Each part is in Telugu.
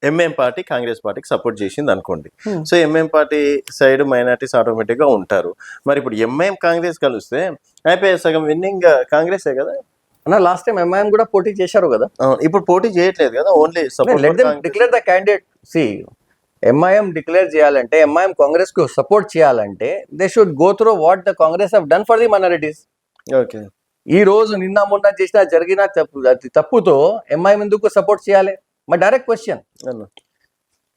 ఎంఐఎం పార్టీ కాంగ్రెస్ పార్టీకి సపోర్ట్ చేసింది అనుకోండి. So MIM party side minorities ఆటోమేటిక్గా ఉంటారు. మరి ఇప్పుడు ఎంఐఎం కాంగ్రెస్ కలిస్తే అయిపోయే సగం విన్నింగ్ కాంగ్రెసే కదా అన్న. లాస్ట్ టైం ఎంఐఎం కూడా పోటీ చేశారు కదా. ఇప్పుడు పోటీ చేయట్లేదు కదా, ఓన్లీ డిక్లేర్ ద క్యాండిడేట్. సి ఎంఐఎం డిక్లేర్ చేయాలంటే, ఎంఐఎం కాంగ్రెస్ కు సపోర్ట్ చేయాలంటే they should go through what the Congress have done for the minorities. Okay, ఈ రోజు నిన్న మొన్న చేసిన జరిగిన తప్పుతో ఎంఐఎం ఎందుకు సపోర్ట్ చేయాలి? మా డైరెక్ట్ క్వశ్చన్.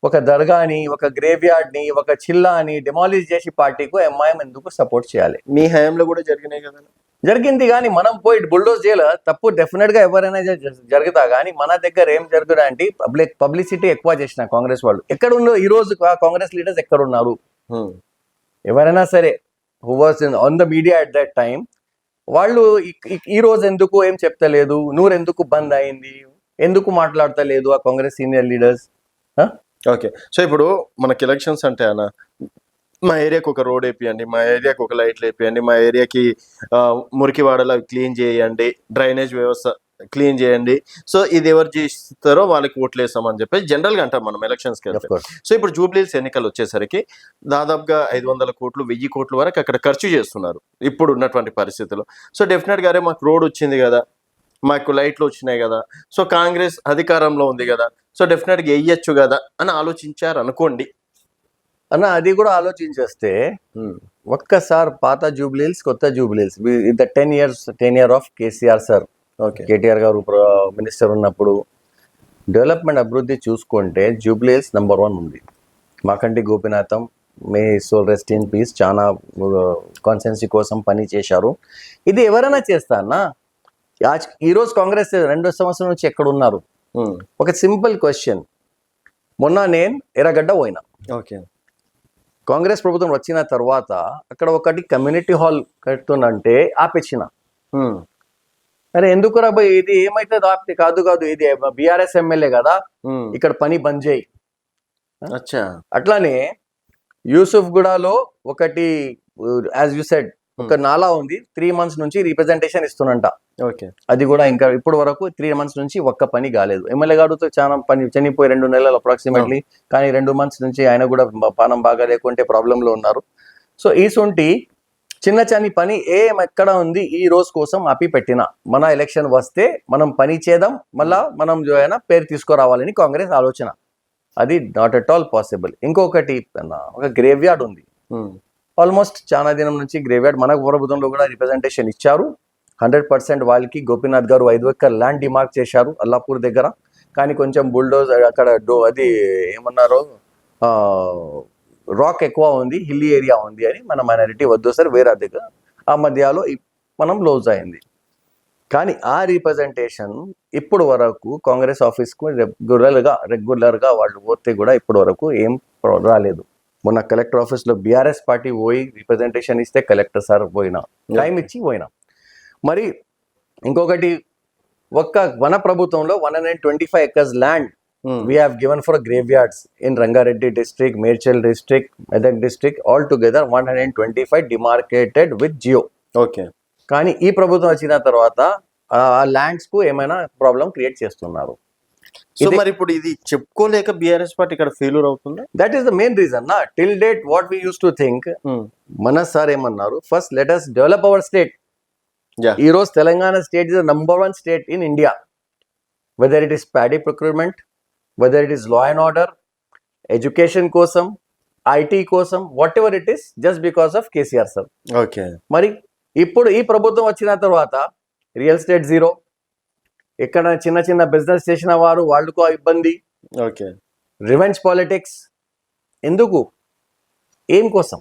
ఒక దర్గాని, ఒక గ్రేవ్ యార్డ్ ని, ఒక చిల్లాని డెమాలిష్ చేసి పార్టీకు ఎంఐఎం ఎందుకు సపోర్ట్ చేయాలి? మీ హయాంలో కూడా జరిగినాయి కదా. జరిగింది, కానీ మనం పోయి బుల్డోజ్ చేయాలి. తప్పు డెఫినెట్ గా ఎవరైనా జరుగుతా, కానీ మన దగ్గర ఏం జరుగుతా అంటే పబ్లిసిటీ ఎక్కువ చేసిన కాంగ్రెస్ వాళ్ళు. ఎక్కడ ఉన్నారు ఈ రోజు కాంగ్రెస్ లీడర్స్? ఎక్కడ ఉన్నారు? ఎవరైనా సరే who was on the media at that time, వాళ్ళు ఈ రోజు ఎందుకు ఏం చెప్తలేదు, నూరు ఎందుకు బంద్ అయింది, ఎందుకు మాట్లాడతలేదు ఆ Congress senior leaders? Okay, so ఇప్పుడు మనకి ఎలక్షన్స్ అంటే అన్న, మా ఏరియాకి ఒక రోడ్ వేపియండి, మా ఏరియాకి ఒక లైట్లు వేపియండి, మా ఏరియాకి మురికి వాడలు క్లీన్ చేయండి, డ్రైనేజ్ వ్యవస్థ క్లీన్ చేయండి, సో ఇది ఎవరు చేస్తారో వాళ్ళకి ఓట్లు వేస్తామని చెప్పి జనరల్గా అంటాం మనం ఎలక్షన్స్కి వెళ్తే. సో ఇప్పుడు జూబ్లీహిల్స్ ఎన్నికలు వచ్చేసరికి దాదాపుగా 500 కోట్లు 1000 కోట్ల వరకు అక్కడ ఖర్చు చేస్తున్నారు ఇప్పుడు ఉన్నటువంటి పరిస్థితుల్లో. సో డెఫినెట్గా అరే మాకు రోడ్ వచ్చింది కదా, మాకు లైట్లు వచ్చినాయి కదా, సో కాంగ్రెస్ అధికారంలో ఉంది కదా, సో డెఫినెట్గా వేయచ్చు కదా అని ఆలోచించారు అనుకోండి అన్న. అది కూడా ఆలోచించేస్తే ఒక్కసారి పాత జూబ్లీహిల్స్, కొత్త Jubilee Hills, the 10 year of KCR sir. Okay, KTR గారు మినిస్టర్ ఉన్నప్పుడు డెవలప్మెంట్ అభివృద్ధి చూసుకుంటే జూబ్లీహిల్స్ నెంబర్ 1 ఉంది. మాకంటి గోపినాథం, may soul rest in peace, చాలా కాన్స్టిట్యున్సీ కోసం పని చేశారు. ఇది ఎవరైనా చేస్తా అన్న. ఈరోజు కాంగ్రెస్ 2 సంవత్సరం నుంచి ఎక్కడ ఉన్నారు? ఒక సింపుల్ క్వశ్చన్. మొన్న నేను ఎర్రగడ్డ పోయినా. ఓకే, కాంగ్రెస్ ప్రభుత్వం వచ్చిన తర్వాత అక్కడ ఒకటి కమ్యూనిటీ హాల్ కడుతుందంటే ఆపేసిన. అరే ఎందుకు రా భయ్, ఇది ఏమైతుంది ఆపితే? కాదు ఇది బీఆర్ఎస్ ఎమ్మెల్యే కదా, ఇక్కడ పని బంద్ చేయి. అట్లానే యూసుఫ్ గూడలో ఒకటి, యాజ్ యూ సెడ్, ఒక నాలా ఉంది, 3 months నుంచి రిప్రజెంటేషన్ ఇస్తున్నంట. ఓకే, అది కూడా ఇంకా ఇప్పుడు వరకు 3 months నుంచి ఒక్క పని కాలేదు. ఎమ్మెల్యే గారితో చాలా పని చనిపోయి 2 నెలలు అప్రాక్సిమేట్లీ, కానీ 2 months నుంచి ఆయన కూడా పానం బాగా లేకుంటే ప్రాబ్లంలో ఉన్నారు. సో ఈసొంటి చిన్న పని ఎక్కడ ఉంది ఈ రోజు కోసం ఆపి పెట్టిన. మన ఎలక్షన్ వస్తే మనం పని చేద్దాం, మళ్ళా మనం పేరు తీసుకురావాలని కాంగ్రెస్ ఆలోచన. అది నాట్ ఎట్ ఆల్ పాసిబుల్. ఇంకొకటి, ఒక గ్రేవ్ యార్డ్ ఉంది. ఆల్మోస్ట్ చాలా దినం నుంచి గ్రేవ్ యార్డ్ మన ప్రభుత్వంలో కూడా రిప్రజెంటేషన్ ఇచ్చారు. 100% వాళ్ళకి గోపీనాథ్ గారు 5 ఎకర్ ల్యాండ్ డిమార్క్ చేశారు అల్లాపూర్ దగ్గర. కానీ కొంచెం బుల్డోజ్ అక్కడ అది ఏమన్నారో రాక్ ఎక్కువ ఉంది, హిల్లీ ఏరియా ఉంది అని మన మైనారిటీ వద్దు సార్ వేరే దగ్గర ఆ మధ్యలో మనం లోజ్ అయింది. కానీ ఆ రిప్రజెంటేషన్ ఇప్పుడు వరకు కాంగ్రెస్ ఆఫీస్కు రెగ్యులర్గా వాళ్ళు పోతే కూడా ఇప్పటి వరకు ఏం రాలేదు. మొన్న కలెక్టర్ ఆఫీస్లో బీఆర్ఎస్ పార్టీ పోయి రిప్రజెంటేషన్ ఇస్తే కలెక్టర్ సార్ పోయినా, టైం ఇచ్చి పోయినా. మరి ఇంకొకటి, ఒక్క వన ప్రభుత్వంలో 125 acres land we have given for graveyards in Rangareddy district, Medchal district, Medak district, all together 125 demarcated with geo. Okay, కానీ ఈ ప్రభుత్వం వచ్చిన తర్వాత ఆ ల్యాండ్స్ కు ఏమైనా ప్రాబ్లం క్రియేట్ చేస్తున్నారు. సో మరి ఇప్పుడు ఇది చెప్పుకోలేక బీఆర్ఎస్ పార్టీ ఇక్కడ ఫెయిల్యూర్ అవుతుంది. That is the main reason నా. Till date what we use to think, మన సార్ ఏమన్నారు, first let us develop our state. ఈ రోజు Telangana state is the number 1 state in India, whether it is paddy procurement, whether it is law and order, education కోసం, IT కోసం, what ever it is, just because of KCR sir. Okay, మరి ఇప్పుడు ఈ ప్రభుత్వం వచ్చిన తర్వాత రియల్ ఎస్టేట్ జీరో, ఇక్కడ చిన్న బిజినెస్ చేసిన వారు వాళ్ళకు ఇబ్బంది. ఓకే, రివెంజ్ పాలిటిక్స్ ఎందుకు, ఏం కోసం?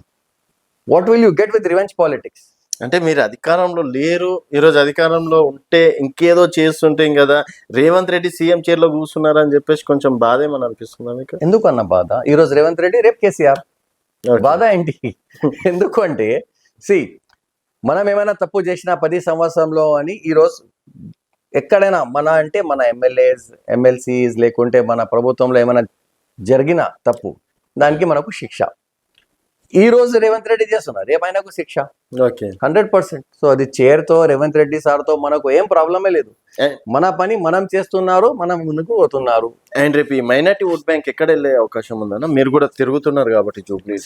What will you get with revenge politics? అంటే మీరు అధికారంలో లేరు, ఈరోజు అధికారంలో ఉంటే ఇంకేదో చేస్తుంటే కదా, రేవంత్ రెడ్డి సీఎం చైర్లో కూర్చున్నారని చెప్పేసి కొంచెం బాధ ఏమని అనిపిస్తుందా మీకు? ఎందుకు అన్న బాధ? ఈరోజు రేవంత్ రెడ్డి, రేపు కేసీఆర్. బాధ ఏంటి? ఎందుకు అంటే, మనం ఏమైనా తప్పు చేసిన 10 సంవత్సరంలో అని ఈరోజు ఎక్కడైనా మన ఎమ్మెల్యేస్, ఎమ్మెల్సీస్ లేకుంటే మన ప్రభుత్వంలో ఏమైనా జరిగిన తప్పు, దానికి మనకు శిక్ష. ఈ రోజు రేవంత్ రెడ్డి చేస్తున్నారు, రేపు ఆయనకు శిక్ష ఓకే 100%. సో అది చైర్ తో రేవంత్ రెడ్డి సార్ తో మనకు ఏం ప్రాబ్లమే లేదు. And- మన పని మనం చేస్తున్నారు, మనం ముందుకు పోతున్నారు. అండ్ రేపు ఈ మైనార్టీ ఓట్ బ్యాంక్ ఎక్కడ వెళ్ళే అవకాశం ఉందన్న? మీరు కూడా తిరుగుతున్నారు కాబట్టి జూబ్లీ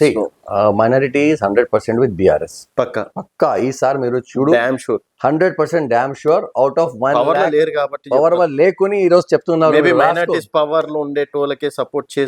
మైనారిటీస్ 100% విత్ బీఆర్ఎస్. పక్కా ఈసారి మీరు చూడు, damn sure 100% damn sure. Out of power లేరు కాబట్టి పవర్ లేకుని ఈ రోజు చెప్తున్నారు. మేబీ మైనార్టీస్ పవర్ లో ఉండేటోళ్ళకే సపోర్ట్ చేసి